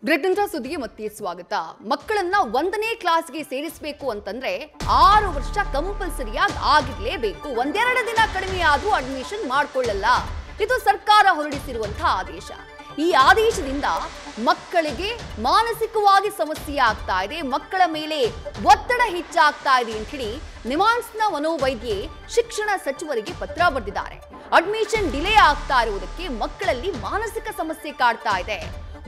ಬ್ರಿಟನ್ರ ಸುದ್ದಿಗೆ ಮತ್ತೆ ಸ್ವಾಗತ. ಮಕ್ಕಳನ್ನ 1ನೇ ಕ್ಲಾಸ್ಗೆ ಸೇರಿಸಬೇಕು ಅಂತಂದ್ರೆ 6 ವರ್ಷ ಕಂಪಲ್ಸರಿಯಾಗಿ ಆಗಿರಲೇಬೇಕು. ಒಂದೆರಡು ದಿನ ಕಡಿಮೆ ಆದ್ರೂ ಅಡ್ಮಿಷನ್ ಮಾಡ್ಕೊಳ್ಳಲ್ಲ. ಇದು ಸರ್ಕಾರ ಹೊರಡಿಸಿರುವಂತಹ ಆದೇಶ. ಈ ಆದೇಶದಿಂದ ಮಕ್ಕಳಿಗೆ ಮಾನಸಿಕವಾಗಿ ಸಮಸ್ಯೆ ಆಗ್ತಾ ಇದೆ, ಮಕ್ಕಳ ಮೇಲೆ ಒತ್ತಡ ಹೆಚ್ಚಾಗ್ತಾ ಇದೆ ಅಂತ ಹೇಳಿ ನಿಮಾನ್ಸ್ನ ಮನೋವೈದ್ಯೆ ಶಿಕ್ಷಣ ಸಚಿವರಿಗೆ ಪತ್ರ ಬರೆದಿದ್ದಾರೆ. ಅಡ್ಮಿಷನ್ ಡಿಲೇ ಆಗ್ತಾ ಇರುವುದಕ್ಕೆ ಮಕ್ಕಳಲ್ಲಿ ಮಾನಸಿಕ ಸಮಸ್ಯೆ ಕಾಡ್ತಾ ಇದೆ.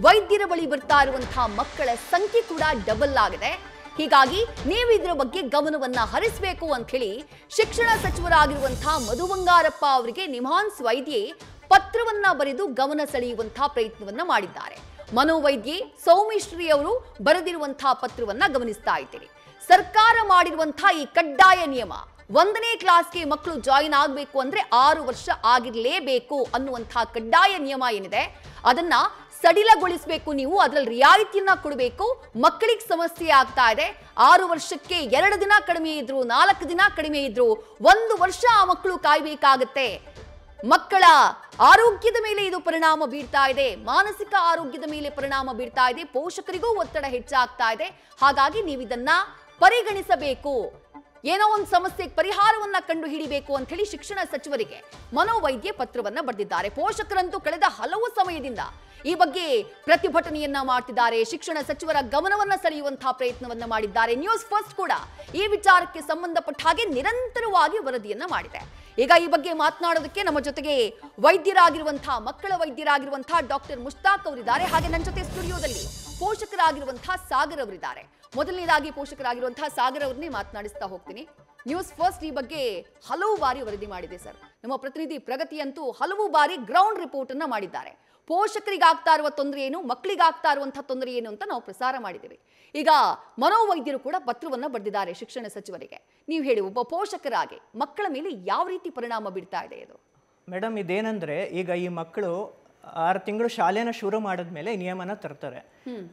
ವೈದ್ಯರ ಬಳಿ ಬರ್ತಾ ಇರುವಂತಹ ಮಕ್ಕಳ ಸಂಖ್ಯೆ ಕೂಡ ಡಬಲ್ ಆಗಿದೆ. ಹೀಗಾಗಿ ನೀವು ಇದರ ಬಗ್ಗೆ ಗಮನವನ್ನ ಹರಿಸಬೇಕು ಅಂತ ಹೇಳಿ ಶಿಕ್ಷಣ ಸಚಿವರಾಗಿರುವಂತಹ ಮಧು ಬಂಗಾರಪ್ಪ ಅವರಿಗೆ ನಿಮಾನ್ಸ್ ವೈದ್ಯೆ ಪತ್ರವನ್ನ ಬರೆದು ಗಮನ ಸೆಳೆಯುವಂತಹ ಪ್ರಯತ್ನವನ್ನ ಮಾಡಿದ್ದಾರೆ. ಮನೋವೈದ್ಯೆ ಸೌಮಿಶ್ರೀ ಅವರು ಬರೆದಿರುವಂತಹ ಪತ್ರವನ್ನ ಗಮನಿಸ್ತಾ ಇದ್ದೀರಿ. ಸರ್ಕಾರ ಮಾಡಿರುವಂತಹ ಈ ಕಡ್ಡಾಯ ನಿಯಮ 1ನೇ ಕ್ಲಾಸ್ಗೆ ಮಕ್ಕಳು ಜಾಯಿನ್ ಆಗಬೇಕು ಅಂದ್ರೆ 6 ವರ್ಷ ಆಗಿರಲೇಬೇಕು ಅನ್ನುವಂತಹ ಕಡ್ಡಾಯ ನಿಯಮ ಏನಿದೆ ಅದನ್ನ ಸಡಿಲಗೊಳಿಸಬೇಕು. ನೀವು ಅದರಲ್ಲಿ ರಿಯಾಯಿತಿಯನ್ನ ಕೊಡಬೇಕು. ಮಕ್ಕಳಿಗೆ ಸಮಸ್ಯೆ ಆಗ್ತಾ ಇದೆ. 6 ವರ್ಷಕ್ಕೆ 2 ದಿನ ಕಡಿಮೆ ಇದ್ರು, 4 ದಿನ ಕಡಿಮೆ ಇದ್ರು, 1 ವರ್ಷ ಆ ಮಕ್ಕಳು ಕಾಯಬೇಕಾಗತ್ತೆ. ಮಕ್ಕಳ ಆರೋಗ್ಯದ ಮೇಲೆ ಇದು ಪರಿಣಾಮ ಬೀರ್ತಾ ಇದೆ, ಮಾನಸಿಕ ಆರೋಗ್ಯದ ಮೇಲೆ ಪರಿಣಾಮ ಬೀರ್ತಾ ಇದೆ, ಪೋಷಕರಿಗೂ ಒತ್ತಡ ಹೆಚ್ಚಾಗ್ತಾ ಇದೆ. ಹಾಗಾಗಿ ನೀವು ಇದನ್ನ ಪರಿಗಣಿಸಬೇಕು, ಏನೋ ಒಂದು ಸಮಸ್ಯೆಗೆ ಪರಿಹಾರವನ್ನ ಕಂಡು ಹಿಡಿಬೇಕು ಅಂತ ಹೇಳಿ ಶಿಕ್ಷಣ ಸಚಿವರಿಗೆ ಮನೋವೈದ್ಯೆ ಪತ್ರವನ್ನ ಬರೆದಿದ್ದಾರೆ. ಪೋಷಕರಂತೂ ಕಳೆದ ಹಲವು ಸಮಯದಿಂದ ಈ ಬಗ್ಗೆ ಪ್ರತಿಭಟನೆಯನ್ನ ಮಾಡ್ತಿದ್ದಾರೆ. ಶಿಕ್ಷಣ ಸಚಿವರ ಗಮನವನ್ನ ಸೆಳೆಯುವಂತಹ ಪ್ರಯತ್ನವನ್ನ ಮಾಡಿದ್ದಾರೆ. ನ್ಯೂಸ್ ಫಸ್ಟ್ ಕೂಡ ಈ ವಿಚಾರಕ್ಕೆ ಸಂಬಂಧಪಟ್ಟ ಹಾಗೆ ನಿರಂತರವಾಗಿ ವರದಿಯನ್ನ ಮಾಡಿದೆ. ಈಗ ಈ ಬಗ್ಗೆ ಮಾತನಾಡೋದಕ್ಕೆ ನಮ್ಮ ಜೊತೆಗೆ ಮಕ್ಕಳ ವೈದ್ಯರಾಗಿರುವಂತಹ ಡಾಕ್ಟರ್ ಮುಷ್ತಾಕ್ ಅವರಿದ್ದಾರೆ. ಹಾಗೆ ನನ್ನ ಜೊತೆ ಸ್ಟುಡಿಯೋದಲ್ಲಿ ಪೋಷಕರಾಗಿರುವಂತಹ ಸಾಗರ್ ಅವರಿದ್ದಾರೆ. ಮೊದಲನೇದಾಗಿ ಪೋಷಕರಾಗಿರುವಂತಹ ಸಾಗರ್ ಅವರನ್ನೇ ಮಾತನಾಡಿಸ್ತಾ ಹೋಗ್ತೀನಿ. ನ್ಯೂಸ್ ಫಸ್ಟ್ ಈ ಬಗ್ಗೆ ಹಲವು ಬಾರಿ ವರದಿ ಮಾಡಿದೆ ಸರ್. ನಮ್ಮ ಪ್ರತಿನಿಧಿ ಪ್ರಗತಿ ಅಂತೂ ಹಲವು ಬಾರಿ ಗ್ರೌಂಡ್ ರಿಪೋರ್ಟ್ ಅನ್ನ ಮಾಡಿದ್ದಾರೆ. ಪೋಷಕರಿಗಾಗ್ತಾ ಇರುವ ತೊಂದರೆ ಏನು, ಮಕ್ಕಳಿಗಾಗ್ತಾ ಇರುವಂತಹ ತೊಂದರೆ ಏನು ಅಂತ ನಾವು ಪ್ರಸಾರ ಮಾಡಿದ್ದೇವೆ. ಈಗ ಮನೋವೈದ್ಯರು ಕೂಡ ಪತ್ರವನ್ನ ಬರೆದಿದ್ದಾರೆ ಶಿಕ್ಷಣ ಸಚಿವರಿಗೆ. ನೀವು ಹೇಳಿ, ಒಬ್ಬ ಪೋಷಕರಾಗಿ ಮಕ್ಕಳ ಮೇಲೆ ಯಾವ ರೀತಿ ಪರಿಣಾಮ ಬೀರ್ತಾ ಇದೆ ಇದು? ಮೇಡಮ್, ಇದೇನಂದ್ರೆ ಈಗ ಈ ಮಕ್ಕಳು 6 ತಿಂಗಳು ಶಾಲೆನ ಶುರು ಮಾಡಿದ್ಮೇಲೆ ಈ ನಿಯಮನ ತರ್ತಾರೆ.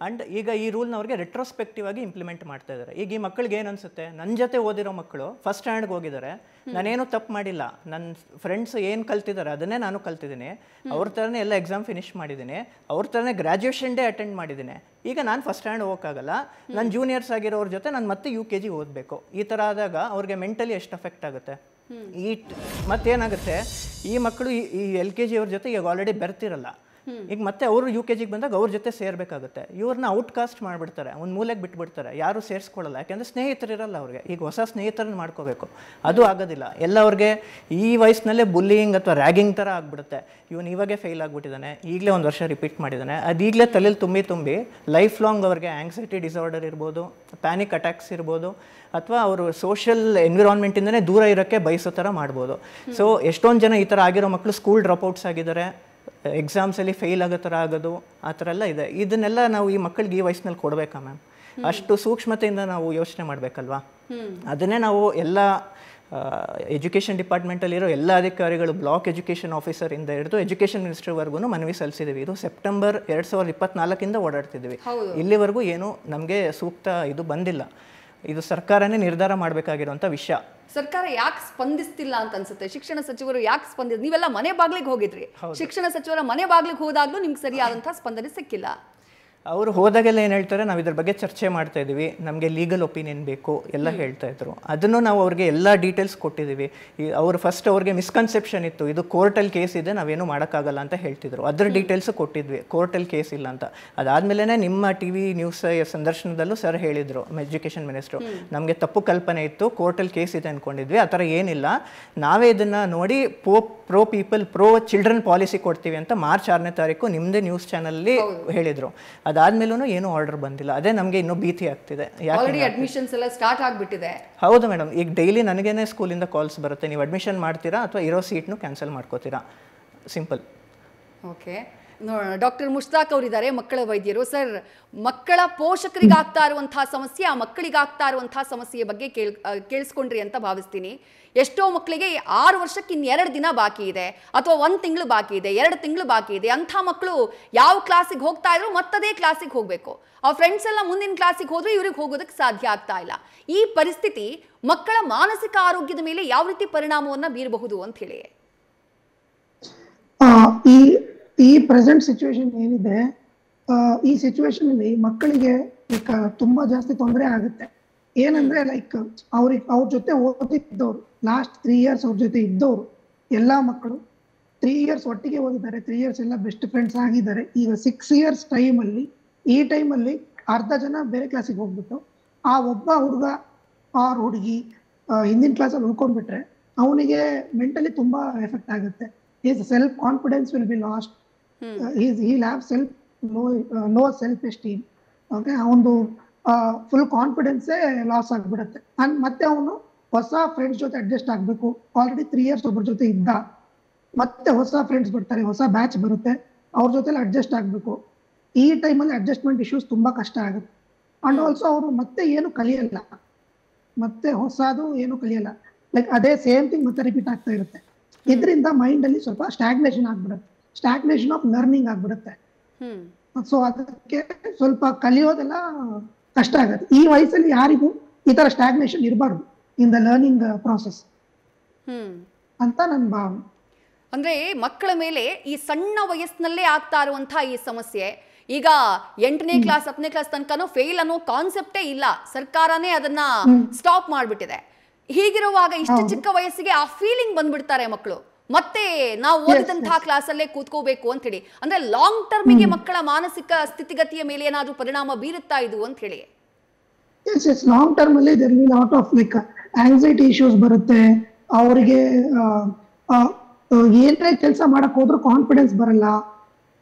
ಅಂಡ್ ಈಗ ಈ ರೂಲ್ನ ಅವ್ರಿಗೆ ರೆಟ್ರೋಸ್ಪೆಕ್ಟಿವ್ ಆಗಿ ಇಂಪ್ಲಿಮೆಂಟ್ ಮಾಡ್ತಾ ಇದ್ದಾರೆ. ಈಗ ಈ ಮಕ್ಕಳಿಗೆ ಏನು ಅನ್ಸುತ್ತೆ, ನನ್ನ ಜೊತೆ ಓದಿರೋ ಮಕ್ಕಳು ಫಸ್ಟ್ ಸ್ಟ್ಯಾಂಡ್ಗೆ ಹೋಗಿದ್ದಾರೆ, ನಾನೇನು ತಪ್ಪು ಮಾಡಿಲ್ಲ, ನನ್ನ ಫ್ರೆಂಡ್ಸ್ ಏನು ಕಲ್ತಿದ್ದಾರೆ ಅದನ್ನೇ ನಾನು ಕಲ್ತಿದ್ದೀನಿ, ಅವ್ರ ಥರನೇ ಎಲ್ಲ ಎಕ್ಸಾಮ್ ಫಿನಿಶ್ ಮಾಡಿದ್ದೀನಿ, ಅವ್ರ ಥರನೇ ಗ್ರ್ಯಾಜುಯೇಷನ್ ಡೇ ಅಟೆಂಡ್ ಮಾಡಿದ್ದೀನಿ, ಈಗ ನಾನು ಫಸ್ಟ್ ಸ್ಟ್ಯಾಂಡ್ ಹೋಗೋಕ್ಕಾಗಲ್ಲ, ನನ್ನ ಜೂನಿಯರ್ಸ್ ಆಗಿರೋರ ಜೊತೆ ನಾನು ಮತ್ತೆ UKG ಓದಬೇಕು. ಈ ಥರ ಆದಾಗ ಅವ್ರಿಗೆ ಮೆಂಟಲಿ ಎಷ್ಟು ಅಫೆಕ್ಟ್ ಆಗುತ್ತೆ. ಮತ್ತೇನಾಗುತ್ತೆ, ಈ ಮಕ್ಕಳು ಈ LKG ಅವ್ರ ಜೊತೆ ಈಗ ಆಲ್ರೆಡಿ ಬೆರ್ತಿರಲ್ಲ, ಈಗ ಮತ್ತೆ ಅವರು UKGಗೆ ಬಂದಾಗ ಅವ್ರ ಜೊತೆ ಸೇರ್ಬೇಕಾಗುತ್ತೆ. ಇವ್ರನ್ನ ಔಟ್ಕಾಸ್ಟ್ ಮಾಡಿಬಿಡ್ತಾರೆ, ಒಂದು ಮೂಲೆಗೆ ಬಿಟ್ಬಿಡ್ತಾರೆ, ಯಾರು ಸೇರಿಸ್ಕೊಳ್ಳಲ್ಲ. ಯಾಕೆಂದರೆ ಸ್ನೇಹಿತರಿರಲ್ಲ ಅವ್ರಿಗೆ. ಈಗ ಹೊಸ ಸ್ನೇಹಿತರನ್ನ ಮಾಡ್ಕೋಬೇಕು, ಅದು ಆಗೋದಿಲ್ಲ. ಎಲ್ಲ ಅವ್ರಿಗೆ ಈ ವಯಸ್ಸಿನಲ್ಲೇ ಬುಲ್ಲಿಂಗ್ ಅಥವಾ ರ್ಯಾಗಿಂಗ್ ಥರ ಆಗಿಬಿಡುತ್ತೆ. ಇವನು ಇವಾಗೇ ಫೇಲ್ ಆಗಿಬಿಟ್ಟಿದ್ದಾನೆ, ಈಗಲೇ 1 ವರ್ಷ ರಿಪೀಟ್ ಮಾಡಿದ್ದಾನೆ, ಅದು ಈಗಲೇ ತಲೆಯಲ್ಲಿ ತುಂಬಿ ಲೈಫ್ ಲಾಂಗ್ ಅವ್ರಿಗೆ ಆಂಗ್ಸೈಟಿ ಡಿಸಾರ್ಡರ್ ಇರ್ಬೋದು, ಪ್ಯಾನಿಕ್ ಅಟ್ಯಾಕ್ಸ್ ಇರ್ಬೋದು, ಅಥವಾ ಅವರು ಸೋಷಿಯಲ್ ಎನ್ವಿರಾನ್ಮೆಂಟಿಂದನೇ ದೂರ ಇರೋಕ್ಕೆ ಬಯಸೋ ಥರ ಮಾಡ್ಬೋದು. ಸೊ ಎಷ್ಟೊಂದು ಜನ ಈ ಥರ ಆಗಿರೋ ಮಕ್ಕಳು ಸ್ಕೂಲ್ ಡ್ರಾಪ್ಔಟ್ಸ್ ಆಗಿದ್ದಾರೆ, ಎಕ್ಸಾಮ್ಸಲ್ಲಿ ಫೇಲ್ ಆಗೋ ಥರ ಆಗೋದು, ಆ ಥರ ಎಲ್ಲ ಇದೆ. ಇದನ್ನೆಲ್ಲ ನಾವು ಈ ಮಕ್ಕಳಿಗೆ ಈ ವಯಸ್ಸಿನಲ್ಲಿ ಕೊಡಬೇಕಾ ಮ್ಯಾಮ್? ಅಷ್ಟು ಸೂಕ್ಷ್ಮತೆಯಿಂದ ನಾವು ಯೋಚನೆ ಮಾಡಬೇಕಲ್ವಾ? ಅದನ್ನೇ ನಾವು ಎಲ್ಲ ಎಜುಕೇಷನ್ ಡಿಪಾರ್ಟ್ಮೆಂಟಲ್ಲಿರೋ ಎಲ್ಲ ಅಧಿಕಾರಿಗಳು, ಬ್ಲಾಕ್ ಎಜುಕೇಷನ್ ಆಫೀಸರಿಂದ ಹಿಡಿದು ಎಜುಕೇಷನ್ ಮಿನಿಸ್ಟರ್ವರೆಗೂ ಮನವಿ ಸಲ್ಲಿಸಿದ್ದೀವಿ. ಇದು ಸೆಪ್ಟೆಂಬರ್ 2024 ಓಡಾಡ್ತಿದ್ದೀವಿ. ಇಲ್ಲಿವರೆಗೂ ಏನು ನಮಗೆ ಸೂಕ್ತ ಇದು ಬಂದಿಲ್ಲ. ಇದು ಸರ್ಕಾರನೇ ನಿರ್ಧಾರ ಮಾಡಬೇಕಾಗಿರುವಂಥ ವಿಷಯ. ಸರ್ಕಾರ ಯಾಕೆ ಸ್ಪಂದಿಸ್ತಿಲ್ಲ ಅಂತ ಅನ್ಸುತ್ತೆ? ಶಿಕ್ಷಣ ಸಚಿವರು ಯಾಕೆ ಸ್ಪಂದಿಸ್? ನೀವೆಲ್ಲ ಮನೆ ಬಾಗ್ಲಿಗೆ ಹೋಗಿದ್ರಿ, ಶಿಕ್ಷಣ ಸಚಿವರ ಮನೆ ಬಾಗ್ಲಿಗೆ ಹೋದಾಗ್ಲೂ ನಿಮ್ಗೆ ಸರಿಯಾದಂತಹ ಸ್ಪಂದನೆ ಸಿಕ್ಕಿಲ್ಲ. ಅವರು ಹೋದಾಗೆಲ್ಲ ಏನು ಹೇಳ್ತಾರೆ, ನಾವು ಇದ್ರ ಬಗ್ಗೆ ಚರ್ಚೆ ಮಾಡ್ತಾ ಇದ್ದೀವಿ, ನಮಗೆ ಲೀಗಲ್ ಒಪಿನಿಯನ್ ಬೇಕು ಎಲ್ಲ ಹೇಳ್ತಾ ಇದ್ರು. ಅದನ್ನು ನಾವು ಅವ್ರಿಗೆ ಎಲ್ಲ ಡೀಟೇಲ್ಸ್ ಕೊಟ್ಟಿದ್ದೀವಿ. ಅವರು ಫಸ್ಟ್ ಅವ್ರಿಗೆ ಮಿಸ್ಕನ್ಸೆಪ್ಷನ್ ಇತ್ತು, ಇದು ಕೋರ್ಟಲ್ಲಿ ಕೇಸ್ ಇದೆ, ನಾವೇನು ಮಾಡೋಕ್ಕಾಗಲ್ಲ ಅಂತ ಹೇಳ್ತಿದ್ರು. ಅದ್ರ ಡೀಟೇಲ್ಸು ಕೊಟ್ಟಿದ್ವಿ, ಕೋರ್ಟಲ್ಲಿ ಕೇಸ್ ಇಲ್ಲ ಅಂತ. ಅದಾದಮೇಲೆ ನಿಮ್ಮ TV ನ್ಯೂಸ್ ಸಂದರ್ಶನದಲ್ಲೂ ಸರ್ ಹೇಳಿದರು, ಎಜುಕೇಷನ್ ಮಿನಿಸ್ಟ್ರು, ನಮಗೆ ತಪ್ಪು ಕಲ್ಪನೆ ಇತ್ತು, ಕೋರ್ಟಲ್ಲಿ ಕೇಸ್ ಇದೆ ಅಂದ್ಕೊಂಡಿದ್ವಿ, ಆ ಥರ ಏನಿಲ್ಲ, ನಾವೇ ಇದನ್ನು ನೋಡಿ pro people pro children policy ಕೊಡ್ತೀವಿ ಅಂತ ಮಾರ್ಚ್ 6ನೇ ತಾರೀಕು ನಿಮ್ಮದೇ ನ್ಯೂಸ್ ಚಾನಲಲ್ಲಿ ಹೇಳಿದರು. ಅದಾದ್ಮೇಲೂ ಏನೂ ಆರ್ಡರ್ ಬಂದಿಲ್ಲ. ಅದೇ ನಮಗೆ ಇನ್ನೂ ಭೀತಿ ಆಗ್ತಿದೆ. ಆಲ್ರೆಡಿ ಅಡ್ಮಿಷನ್ಸ್ ಎಲ್ಲ ಸ್ಟಾರ್ಟ್ ಆಗಿಬಿಟ್ಟಿದೆ. ಹೌದು ಮೇಡಮ್, ಈಗ ಡೈಲಿ ನನಗೇನೆ ಸ್ಕೂಲಿಂದ ಕಾಲ್ಸ್ ಬರುತ್ತೆ, ನೀವು ಅಡ್ಮಿಷನ್ ಮಾಡ್ತೀರಾ ಅಥವಾ ಇರೋ ಸೀಟ್ನು ಕ್ಯಾನ್ಸಲ್ ಮಾಡ್ಕೋತೀರಾ, ಸಿಂಪಲ್. ಓಕೆ, ನೋಡೋಣ. ಡಾಕ್ಟರ್ ಮುಷ್ತಾಕ್ ಅವರಿದ್ದಾರೆ, ಮಕ್ಕಳ ವೈದ್ಯರು. ಸರ್, ಮಕ್ಕಳ ಪೋಷಕರಿಗಾಗ್ತಾ ಇರುವಂತಹ ಸಮಸ್ಯೆ, ಆ ಮಕ್ಕಳಿಗಾಗ್ತಾ ಇರುವಂತಹ ಸಮಸ್ಯೆಯ ಬಗ್ಗೆ ಕೇಳಿಸ್ಕೊಂಡ್ರಿ ಅಂತ ಭಾವಿಸ್ತೀನಿ. ಎಷ್ಟೋ ಮಕ್ಕಳಿಗೆ 6 ವರ್ಷಕ್ಕೆ ಇನ್ನು 2 ದಿನ ಬಾಕಿ ಇದೆ, ಅಥವಾ 1 ತಿಂಗಳು ಬಾಕಿ ಇದೆ, 2 ತಿಂಗಳು ಬಾಕಿ ಇದೆ. ಅಂಥ ಮಕ್ಕಳು ಯಾವ ಕ್ಲಾಸಿಗೆ ಹೋಗ್ತಾ ಇದ್ರು ಮತ್ತದೇ ಕ್ಲಾಸಿಗೆ ಹೋಗಬೇಕು. ಆ ಫ್ರೆಂಡ್ಸ್ ಎಲ್ಲ ಮುಂದಿನ ಕ್ಲಾಸಿಗೆ ಹೋದ್ರೆ ಇವ್ರಿಗೆ ಹೋಗೋದಕ್ಕೆ ಸಾಧ್ಯ ಆಗ್ತಾ ಇಲ್ಲ. ಈ ಪರಿಸ್ಥಿತಿ ಮಕ್ಕಳ ಮಾನಸಿಕ ಆರೋಗ್ಯದ ಮೇಲೆ ಯಾವ ರೀತಿ ಪರಿಣಾಮವನ್ನ ಬೀರಬಹುದು ಅಂತ ಹೇಳಿ? ಈ ಪ್ರೆಸೆಂಟ್ ಸಿಚುವೇಶನ್ ಏನಿದೆ ಈ ಸಿಚುವೇಶನ್ ಅಲ್ಲಿ ಮಕ್ಕಳಿಗೆ ಈಗ ತುಂಬಾ ಜಾಸ್ತಿ ತೊಂದರೆ ಆಗುತ್ತೆ. ಏನಂದ್ರೆ ಲೈಕ್ ಅವ್ರ ಜೊತೆ ಓದಿದ್ದವ್ರು ಲಾಸ್ಟ್ 3 years ಅವ್ರ ಜೊತೆ ಇದ್ದವ್ರು ಎಲ್ಲಾ ಮಕ್ಕಳು 3 years ಒಟ್ಟಿಗೆ ಓದಿದ್ದಾರೆ, 3 years ಎಲ್ಲ ಬೆಸ್ಟ್ ಫ್ರೆಂಡ್ಸ್ ಆಗಿದ್ದಾರೆ. ಈಗ 6 years ಈ ಟೈಮಲ್ಲಿ ಅರ್ಧ ಜನ ಬೇರೆ ಕ್ಲಾಸಿಗೆ ಹೋಗ್ಬಿಟ್ಟು ಆ ಒಬ್ಬ ಹುಡುಗ ಆರ್ ಹುಡುಗಿ ಹಿಂದಿನ ಕ್ಲಾಸಲ್ಲಿ ಉಳ್ಕೊಂಡ್ಬಿಟ್ರೆ ಅವನಿಗೆ ಮೆಂಟಲಿ ತುಂಬಾ ಎಫೆಕ್ಟ್ ಆಗುತ್ತೆ. His self confidence will be last, he'll have no self esteem. Okay, ಅವನು ಫುಲ್ ಕಾನ್ಫಿಡೆನ್ಸೇ ಲಾಸ್ ಆಗ್ಬಿಡುತ್ತೆ. ಮತ್ತೆ ಅವನು ಹೊಸ ಫ್ರೆಂಡ್ಸ್ ಜೊತೆ ಅಡ್ಜಸ್ಟ್ ಆಗ್ಬೇಕು. ಆಲ್ರೆಡಿ 3 years ಒಬ್ಬರ ಜೊತೆ ಇದ್ದ, ಮತ್ತೆ ಹೊಸ ಫ್ರೆಂಡ್ಸ್ ಬರ್ತಾರೆ, ಹೊಸ ಬ್ಯಾಚ್ ಬರುತ್ತೆ, ಅವ್ರ ಜೊತೆಲಿ ಅಡ್ಜಸ್ಟ್ ಆಗ್ಬೇಕು. ಈ ಟೈಮಲ್ಲಿ ಅಡ್ಜಸ್ಟ್ಮೆಂಟ್ ಇಶ್ಯೂಸ್ ತುಂಬಾ ಕಷ್ಟ ಆಗುತ್ತೆ. ಅಂಡ್ ಆಲ್ಸೋ ಅವರು ಮತ್ತೆ ಏನು ಕಲಿಯಲ್ಲ, ಮತ್ತೆ ಹೊಸದು ಏನು ಕಲಿಯಲ್ಲ, ಲೈಕ್ ಅದೇ ಸೇಮ್ ಥಿಂಗ್ ಮತ್ತೆ ರಿಪೀಟ್ ಆಗ್ತಾ ಇರುತ್ತೆ. ಇದರಿಂದ ಮೈಂಡ್ ಅಲ್ಲಿ ಸ್ವಲ್ಪ ಸ್ಟಾಗ್ನೇಷನ್ ಆಗ್ಬಿಡುತ್ತೆ, ಸ್ಟಾಗ್ನೇಷನ್ ಆಫ್ ಲರ್ನಿಂಗ್ ಆಗ್ಬಿಡುತ್ತೆ. ಸೊ ಅದಕ್ಕೆ ಸ್ವಲ್ಪ ಕಲಿಯೋದೆಲ್ಲ ಕಷ್ಟ ಆಗುತ್ತೆ. ಈ ವಯಸ್ಸಲ್ಲಿ ಯಾರಿಗೂ ಈ ತರ ಸ್ಟಾಗ್ನೇಷನ್ ಇರಬಾರ್ದು ಇನ್ ದ ಲರ್ನಿಂಗ್ ಪ್ರಾಸೆಸ್ ಅಂತ ನನ್ನ ಭಾವನೆ. ಅಂದ್ರೆ ಮಕ್ಕಳ ಮೇಲೆ ಈ ಸಣ್ಣ ವಯಸ್ಸಿನಲ್ಲೇ ಆಗ್ತಾ ಇರುವಂತಹ ಈ ಸಮಸ್ಯೆ, ಈಗ 8ನೇ ಕ್ಲಾಸ್ 10ನೇ ಕ್ಲಾಸ್ ತನಕನೂ ಫೇಲ್ ಅನ್ನೋ ಕಾನ್ಸೆಪ್ಟೇ ಇಲ್ಲ, ಸರ್ಕಾರನೇ ಅದನ್ನ ಸ್ಟಾಪ್ ಮಾಡ್ಬಿಟ್ಟಿದೆ. ಹೀಗಿರುವಾಗ ಇಷ್ಟು ಚಿಕ್ಕ ವಯಸ್ಸಿಗೆ ಆ ಫೀಲಿಂಗ್ ಬಂದ್ಬಿಡ್ತಾರೆ ಮಕ್ಕಳು, ಮತ್ತೆ ನಾವು ಓದಿದಂತಹ ಕ್ಲಾಸಲ್ಲೇ ಕೂತ್ಕೋಬೇಕು ಅಂತ ಹೇಳಿ. ಅಂದ್ರೆ ಲಾಂಗ್ ಟರ್ಮಿಗೆ ಮಕ್ಕಳ ಮಾನಸಿಕ ಸ್ಥಿತಿಗತಿಯ ಮೇಲೆ ಏನಾದ್ರೂ ಪರಿಣಾಮ ಬೀರುತ್ತಾ ಇದು ಅಂತ ಹೇಳಿ. ಲಾಂಗ್ ಟರ್ಮ್ ಅಲ್ಲಿ there will lot of like anxiety issues ಬರುತ್ತೆ. ಅವರಿಗೆ ಏನೇ ಕೆಲಸ ಮಾಡಕ್ ಹೋದ್ರೂ ಕಾನ್ಫಿಡೆನ್ಸ್ ಬರಲ್ಲ.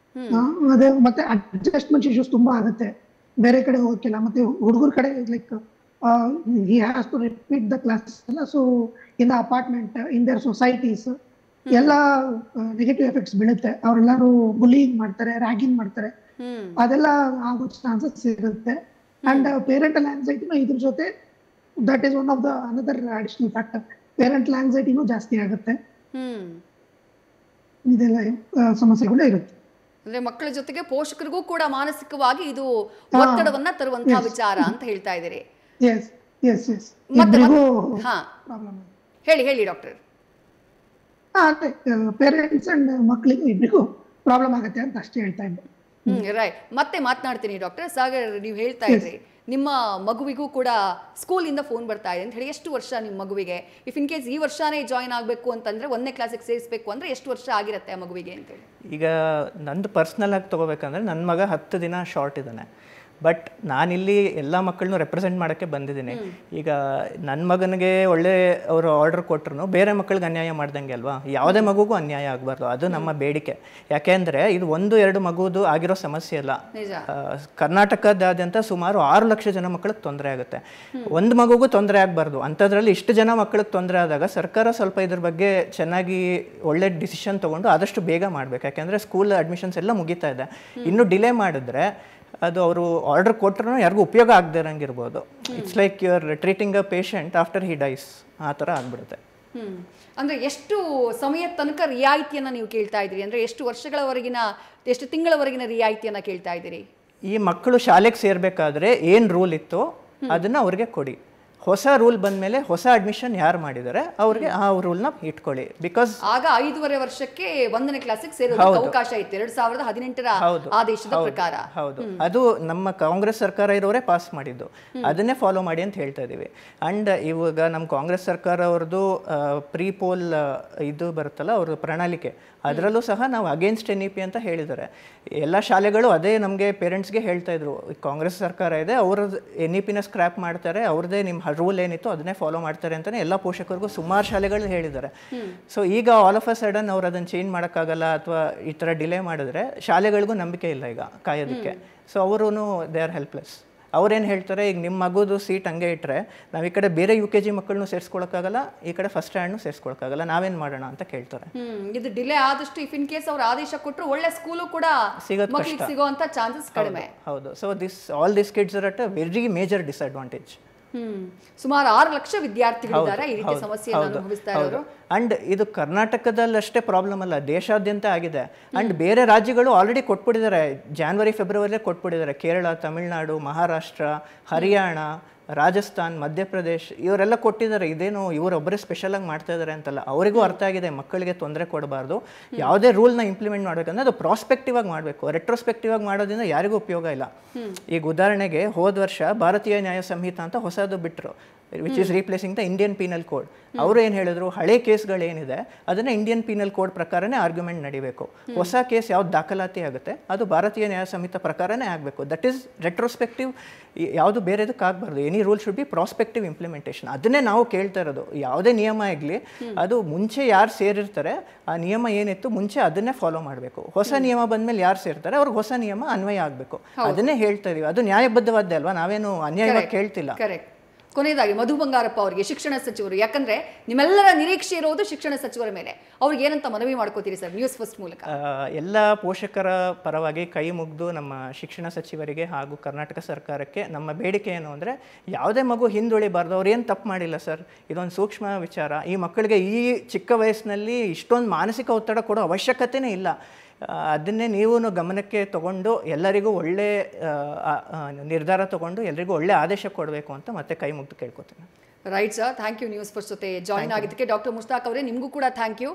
ಅದೇ ಮತ್ತೆ ಅಡ್ಜಸ್ಟ್ಮೆಂಟ್ ಇಶ್ಯೂಸ್ ತುಂಬಾ ಆಗುತ್ತೆ, ಬೇರೆ ಕಡೆ ಹೋಗಕ್ಕಿಲ್ಲ. ಮತ್ತೆ ಹುಡುಗರ ಕಡೆ like he has to repeat the classes ಎಲ್ಲ. So in the apartment, in their societies ಎಲ್ಲ ನೆಗೆಟಿವ್ ಎಫೆಕ್ಟ್ಸ್ ಬೀಳುತ್ತೆ. ಅವರೆಲ್ಲರೂ ಬುಲಿಂಗ್ ಮಾಡ್ತಾರೆ, ರ್ಯಾಗಿಂಗ್ ಮಾಡ್ತಾರೆ, ಅದೆಲ್ಲ ಆಗೋ ಚಾನ್ಸಸ್ ಇರುತ್ತೆ. ಅಂಡ್ ಪೇರೆಂಟಲ್ ಆಂಗ್ಸೈಟಿನೂ ಇದ್ರ ಜೊತೆ, that is one of the another additional factor. Parental ಆಂಗ್ಸೈಟಿನೂ ಜಾಸ್ತಿ ಆಗುತ್ತೆ. ಇದೆಲ್ಲ ಸಮಸ್ಯೆಗಳು ಇರುತ್ತೆ. ಅಂದ್ರೆ ಮಕ್ಕಳ ಜೊತೆಗೆ ಪೋಷಕರಿಗೂ ಕೂಡ ಮಾನಸಿಕವಾಗಿ ಇದು ಒತ್ತಡವನ್ನ ತರುವಂತಹ ವಿಚಾರ ಅಂತ ಹೇಳ್ತಾ ಇದ್ದೀರಿ. ಹೇಳಿ ಡಾಕ್ಟರ್. ಅದೇ ಪೇರೆಂಟ್ಸ್ ಅಂಡ್ ಮಕ್ಕಳಿಗೆ ಇಬ್ಬರಿಗೂ ಪ್ರಾಬ್ಲಮ್ ಆಗುತ್ತೆ ಅಂತ ಅಷ್ಟೇ ಹೇಳ್ತಾ ಇದ್ದೆ. ರೈಟ್, ಮತ್ತೆ ಮಾತನಾಡ್ತೀನಿ ಡಾಕ್ಟರ್. ಸಾಗರ್, ನೀವು ಹೇಳ್ತಾ ಇದ್ರಿ ನಿಮ್ಮ ಮಗುವಿಗೂ ಕೂಡ ಸ್ಕೂಲಿಂದ ಫೋನ್ ಬರ್ತಾ ಇದೆ ಅಂತ ಹೇಳಿ. ಎಷ್ಟು ವರ್ಷ ನಿಮ್ಮ ಮಗುವಿಗೆ? ಇಫ್ ಇನ್ ಕೇಸ್ ಈ ವರ್ಷನೇ ಜಾಯಿನ್ ಆಗಬೇಕು ಅಂತಂದ್ರೆ 1ನೇ ಕ್ಲಾಸಿಗೆ ಸೇರಿಸಬೇಕು ಅಂದ್ರೆ ಎಷ್ಟು ವರ್ಷ ಆಗಿರುತ್ತೆ ಆ ಮಗುವಿಗೆ ಅಂತೇಳಿ? ಈಗ ನಂದು ಪರ್ಸ್ನಲ್ ಆಗಿ ತೊಗೋಬೇಕಂದ್ರೆ ನನ್ನ ಮಗ 10 ದಿನ ಶಾರ್ಟ್ ಇದ್ದಾನೆ. ಬಟ್ ನಾನಿಲ್ಲಿ ಎಲ್ಲ ಮಕ್ಕಳನ್ನೂ ರೆಪ್ರೆಸೆಂಟ್ ಮಾಡೋಕ್ಕೆ ಬಂದಿದ್ದೀನಿ. ಈಗ ನನ್ನ ಮಗನಿಗೆ ಒಳ್ಳೆ ಅವರು ಆರ್ಡರ್ ಕೊಟ್ಟರು ಬೇರೆ ಮಕ್ಕಳಿಗೆ ಅನ್ಯಾಯ ಮಾಡ್ದಂಗೆ ಅಲ್ವಾ, ಯಾವುದೇ ಮಗುಗೂ ಅನ್ಯಾಯ ಆಗಬಾರ್ದು, ಅದು ನಮ್ಮ ಬೇಡಿಕೆ. ಯಾಕೆಂದರೆ ಇದು 1-2 ಮಗುದು ಆಗಿರೋ ಸಮಸ್ಯೆ ಅಲ್ಲ. ಕರ್ನಾಟಕದಾದ್ಯಂತ ಸುಮಾರು 6 ಲಕ್ಷ ಜನ ಮಕ್ಕಳಿಗೆ ತೊಂದರೆ ಆಗುತ್ತೆ. ಒಂದು ಮಗುಗೂ ತೊಂದರೆ ಆಗಬಾರ್ದು. ಅಂಥದ್ರಲ್ಲಿ ಇಷ್ಟು ಜನ ಮಕ್ಕಳಿಗೆ ತೊಂದರೆ ಆದಾಗ ಸರ್ಕಾರ ಸ್ವಲ್ಪ ಇದ್ರ ಬಗ್ಗೆ ಚೆನ್ನಾಗಿ ಒಳ್ಳೆ ಡಿಸಿಷನ್ ತೊಗೊಂಡು ಆದಷ್ಟು ಬೇಗ ಮಾಡಬೇಕು. ಯಾಕೆಂದರೆ ಸ್ಕೂಲ್ ಅಡ್ಮಿಷನ್ಸ್ ಎಲ್ಲ ಮುಗಿತಾ ಇದೆ. ಇನ್ನೂ ಡಿಲೇ ಮಾಡಿದ್ರೆ ಅದು ಅವರು ಆರ್ಡರ್ ಕೊಟ್ಟರು ಯಾರಿಗೂ ಉಪಯೋಗ ಆಗದೆ ಇರಂಗಿರ್ಬೋದು. It's like you are treating a patient after he dies, ಆ ಥರ ಆಗ್ಬಿಡುತ್ತೆ. ಅಂದ್ರೆ ಎಷ್ಟು ಸಮಯದ ತನಕ ರಿಯಾಯಿತಿಯನ್ನ ನೀವು ಕೇಳ್ತಾ ಇದ್ದೀರಿ? ಅಂದ್ರೆ ಎಷ್ಟು ವರ್ಷಗಳವರೆಗಿನ, ಎಷ್ಟು ತಿಂಗಳವರೆಗಿನ ರಿಯಾಯಿತಿಯನ್ನ ಕೇಳ್ತಾ ಇದ್ದೀರಿ? ಈ ಮಕ್ಕಳು ಶಾಲೆಗೆ ಸೇರ್ಬೇಕಾದ್ರೆ ಏನು ರೂಲ್ ಇತ್ತು ಅದನ್ನ ಅವ್ರಿಗೆ ಕೊಡಿ. ಹೊಸ ರೂಲ್ ಬಂದ್ಮೇಲೆ ಹೊಸ ಅಡ್ಮಿಷನ್ ಯಾರು ಮಾಡಿದ್ದಾರೆ ಅವ್ರಿಗೆ ಆ ರೂಲ್ನ ಇಟ್ಕೊಳ್ಳಿ. ಬಿಕಾಸ್ ಆಗ 5.5 ವರ್ಷಕ್ಕೆ 1ನೇ ಕ್ಲಾಸಿಗೆ ಸೇರೋದಕ್ಕೆ ಅವಕಾಶ ಇತ್ತು 2018ರ ಆದೇಶದ ಪ್ರಕಾರ. ಹೌದು, ಅದು ನಮ್ಮ ಕಾಂಗ್ರೆಸ್ ಸರ್ಕಾರ ಇರೋರೇ ಪಾಸ್ ಮಾಡಿದ್ದು, ಅದನ್ನೇ ಫಾಲೋ ಮಾಡಿ ಅಂತ ಹೇಳ್ತಾ ಇದೀವಿ. ಅಂಡ್ ಇವಾಗ ನಮ್ಮ ಕಾಂಗ್ರೆಸ್ ಸರ್ಕಾರ ಅವ್ರದ್ದು ಪ್ರೀ ಪೋಲ್ ಇದು ಬರುತ್ತಲ್ಲ ಅವ್ರದ್ದು ಪ್ರಣಾಳಿಕೆ, ಅದರಲ್ಲೂ ಸಹ ನಾವು ಅಗೇನ್ಸ್ಟ್ NEP ಅಂತ ಹೇಳಿದ್ದಾರೆ. ಎಲ್ಲ ಶಾಲೆಗಳು ಅದೇ ನಮಗೆ ಪೇರೆಂಟ್ಸ್ಗೆ ಹೇಳ್ತಾ ಇದ್ರು, ಕಾಂಗ್ರೆಸ್ ಸರ್ಕಾರ ಇದೆ, ಅವ್ರ NEPನ ಸ್ಕ್ರ್ಯಾಪ್ ಮಾಡ್ತಾರೆ, ಅವ್ರದ್ದೇ ನಿಮ್ಮ ರೂಲ್ ಏನಿತ್ತು ಅದನ್ನೇ ಫಾಲೋ ಮಾಡ್ತಾರೆ ಅಂತಲೇ ಎಲ್ಲ ಪೋಷಕರಿಗೂ ಸುಮಾರು ಶಾಲೆಗಳು ಹೇಳಿದ್ದಾರೆ. ಸೊ ಈಗ ಆಲ್ ಆಫ್ ಅ ಸಡನ್ ಅವ್ರು ಅದನ್ನು ಚೇಂಜ್ ಮಾಡೋಕ್ಕಾಗಲ್ಲ ಅಥವಾ ಈ ಥರ ಡಿಲೇ ಮಾಡಿದ್ರೆ ಶಾಲೆಗಳಿಗೂ ನಂಬಿಕೆ ಇಲ್ಲ ಈಗ ಕಾಯೋದಕ್ಕೆ. ಸೊ ಅವರು ದೇ ಆರ್ ಹೆಲ್ಪ್ಲೆಸ್. ಅವ್ರೇನು ಹೇಳ್ತಾರೆ, ಈಗ ನಿಮ್ಮ ಮಗುದು ಸೀಟ್ ಹಂಗೆ ಇಟ್ಟರೆ ನಾವು ಈ ಕಡೆ ಬೇರೆ UKG ಮಕ್ಕಳನ್ನು ಸೇರಿಸ್ಕೊಳಕ್ಕಾಗಲ್ಲ, ಈ ಕಡೆ ಫಸ್ಟ್ ಸ್ಟ್ಯಾಂಡ್ನು ಸೇರಿಸ್ಕೊಳಕ್ಕಾಗಲ್ಲ, ನಾವೇನು ಮಾಡೋಣ ಅಂತ ಕೇಳ್ತಾರೆ. ಇದು ಡಿಲೇ ಆದಷ್ಟು ಇಫ್ ಇನ್ ಕೇಸ್ ಅವ್ರು ಆದೇಶ ಕೊಟ್ಟರು ಒಳ್ಳೆ ಸ್ಕೂಲು ಕೂಡ ಸಿಗುವಂತ ಚಾನ್ಸಸ್ ಕಡಿಮೆ. ಹೌದು. So all this kids are at a very major disadvantage. ಸುಮಾರು 6 ಲಕ್ಷ ವಿದ್ಯಾರ್ಥಿಗಳಿದ್ದಾರೆ ಈ ರೀತಿ ಸಮಸ್ಯೆಯನ್ನು ಅನುಭವಿಸ್ತಾ ಇರೋರು. ಅಂಡ್ ಇದು ಕರ್ನಾಟಕದಲ್ಲಷ್ಟೇ ಪ್ರಾಬ್ಲಮ್ ಅಲ್ಲ, ದೇಶಾದ್ಯಂತ ಆಗಿದೆ. ಅಂಡ್ ಬೇರೆ ರಾಜ್ಯಗಳು ಆಲ್ರೆಡಿ ಕೊಟ್ಬಿಟ್ಟಿದ್ದಾರೆ, ಜನವರಿ ಫೆಬ್ರವರಿಯಲ್ಲೇ ಕೊಟ್ಬಿಟ್ಟಿದ್ದಾರೆ. ಕೇರಳ, ತಮಿಳುನಾಡು, ಮಹಾರಾಷ್ಟ್ರ, ಹರಿಯಾಣ, ರಾಜಸ್ಥಾನ್, ಮಧ್ಯಪ್ರದೇಶ್ ಇವರೆಲ್ಲ ಕೊಟ್ಟಿದ್ದಾರೆ. ಇದೇನು ಇವರೊಬ್ಬರೇ ಸ್ಪೆಷಲಾಗಿ ಮಾಡ್ತಾ ಇದ್ದಾರೆ ಅಂತಲ್ಲ, ಅವರಿಗೂ ಅರ್ಥ ಆಗಿದೆ ಮಕ್ಕಳಿಗೆ ತೊಂದರೆ ಕೊಡಬಾರ್ದು. ಯಾವುದೇ ರೂಲ್ನ ಇಂಪ್ಲಿಮೆಂಟ್ ಮಾಡಬೇಕಂದ್ರೆ ಅದು ಪ್ರಾಸ್ಪೆಕ್ಟಿವ್ ಆಗಿ ಮಾಡಬೇಕು. ರೆಟ್ರೋಸ್ಪೆಕ್ಟಿವ್ ಆಗಿ ಮಾಡೋದ್ರಿಂದ ಯಾರಿಗೂ ಉಪಯೋಗ ಇಲ್ಲ. ಈಗ ಉದಾಹರಣೆಗೆ ಹೋದ ವರ್ಷ ಭಾರತೀಯ ನ್ಯಾಯ ಸಂಹಿತ ಅಂತ ಹೊಸದು ಬಿಟ್ಟರು, which is replacing the Indian penal code. ಅವರು ಏನು ಹೇಳಿದ್ರು, ಹಳೆ ಕೇಸ್ಗಳೇನಿದೆ ಅದನ್ನು ಇಂಡಿಯನ್ ಪೀನಲ್ ಕೋಡ್ ಪ್ರಕಾರನೇ ಆರ್ಗ್ಯುಮೆಂಟ್ ನಡಿಬೇಕು. ಹೊಸ ಕೇಸ್ ಯಾವ್ದು ದಾಖಲಾತಿ ಆಗುತ್ತೆ ಅದು ಭಾರತೀಯ ನ್ಯಾಯ ಸಂಹಿತ ಪ್ರಕಾರನೇ ಆಗಬೇಕು. ದಟ್ ಈಸ್ ರೆಟ್ರೋಸ್ಪೆಕ್ಟಿವ್, ಯಾವುದು ಬೇರೆದಕ್ಕೆ ಆಗಬಾರ್ದು. Any rule should be prospective implementation. ಅದನ್ನೇ ನಾವು ಕೇಳ್ತಾ ಇರೋದು. ಯಾವುದೇ ನಿಯಮ ಆಗಲಿ ಅದು ಮುಂಚೆ ಯಾರು ಸೇರಿರ್ತಾರೆ ಆ ನಿಯಮ ಏನಿತ್ತು ಮುಂಚೆ ಅದನ್ನೇ ಫಾಲೋ ಮಾಡಬೇಕು. ಹೊಸ ನಿಯಮ ಬಂದಮೇಲೆ ಯಾರು ಸೇರ್ತಾರೆ ಅವ್ರಿಗೆ ಹೊಸ ನಿಯಮ ಅನ್ವಯ ಆಗಬೇಕು. ಅದನ್ನೇ ಹೇಳ್ತಾ ಇದೀವಿ. ಅದು ನ್ಯಾಯಬದ್ಧವಾದ್ದೇ ಅಲ್ವಾ, ನಾವೇನು ಅನ್ಯಾಯವಾಗಿ ಕೇಳ್ತಿಲ್ಲ. ಕೊನೆಯದಾಗಿ ಮಧು ಬಂಗಾರಪ್ಪ ಅವರಿಗೆ, ಶಿಕ್ಷಣ ಸಚಿವರು, ಯಾಕಂದ್ರೆ ನಿಮ್ಮೆಲ್ಲರ ನಿರೀಕ್ಷೆ ಇರೋದು ಶಿಕ್ಷಣ ಸಚಿವರ ಮೇಲೆ, ಅವ್ರಿಗೆ ಏನಂತ ಮನವಿ ಮಾಡ್ಕೋತೀರಿ ಸರ್ ನ್ಯೂಸ್ ಫಸ್ಟ್ ಮೂಲಕ? ಎಲ್ಲ ಪೋಷಕರ ಪರವಾಗಿ ಕೈ ಮುಗಿದು ನಮ್ಮ ಶಿಕ್ಷಣ ಸಚಿವರಿಗೆ ಹಾಗೂ ಕರ್ನಾಟಕ ಸರ್ಕಾರಕ್ಕೆ ನಮ್ಮ ಬೇಡಿಕೆ ಏನು ಅಂದರೆ, ಯಾವುದೇ ಮಗು ಹಿಂದುಳಿಬಾರ್ದು. ಅವ್ರು ಏನು ತಪ್ಪು ಮಾಡಿಲ್ಲ ಸರ್, ಇದೊಂದು ಸೂಕ್ಷ್ಮ ವಿಚಾರ. ಈ ಮಕ್ಕಳಿಗೆ ಈ ಚಿಕ್ಕ ವಯಸ್ಸಿನಲ್ಲಿ ಇಷ್ಟೊಂದು ಮಾನಸಿಕ ಒತ್ತಡ ಕೊಡೋ ಅವಶ್ಯಕತೆನೇ ಇಲ್ಲ. ಅದನ್ನೇ ನೀವು ಗಮನಕ್ಕೆ ತಗೊಂಡು ಎಲ್ಲರಿಗೂ ಒಳ್ಳೆ ನಿರ್ಧಾರ ತಗೊಂಡು ಎಲ್ಲರಿಗೂ ಒಳ್ಳೆ ಆದೇಶ ಕೊಡಬೇಕು ಅಂತ ಮತ್ತೆ ಕೈ ಮುಗಿದು ಕೇಳ್ಕೊತೀನಿ. Right sir, thank you News First ಜೊತೆ ಜಾಯಿನ್ ಆಗಿದ್ದಕ್ಕೆ. ಡಾಕ್ಟರ್ ಮುಷ್ತಾಕ್ ಅವರೇ, ನಿಮಗೂ ಕೂಡ ಥ್ಯಾಂಕ್ ಯು.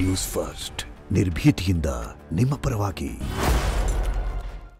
ನ್ಯೂಸ್ ಫಸ್ಟ್ ನಿರ್ಭೀತಿಯಿಂದ ನಿಮ್ಮ ಪರವಾಗಿ.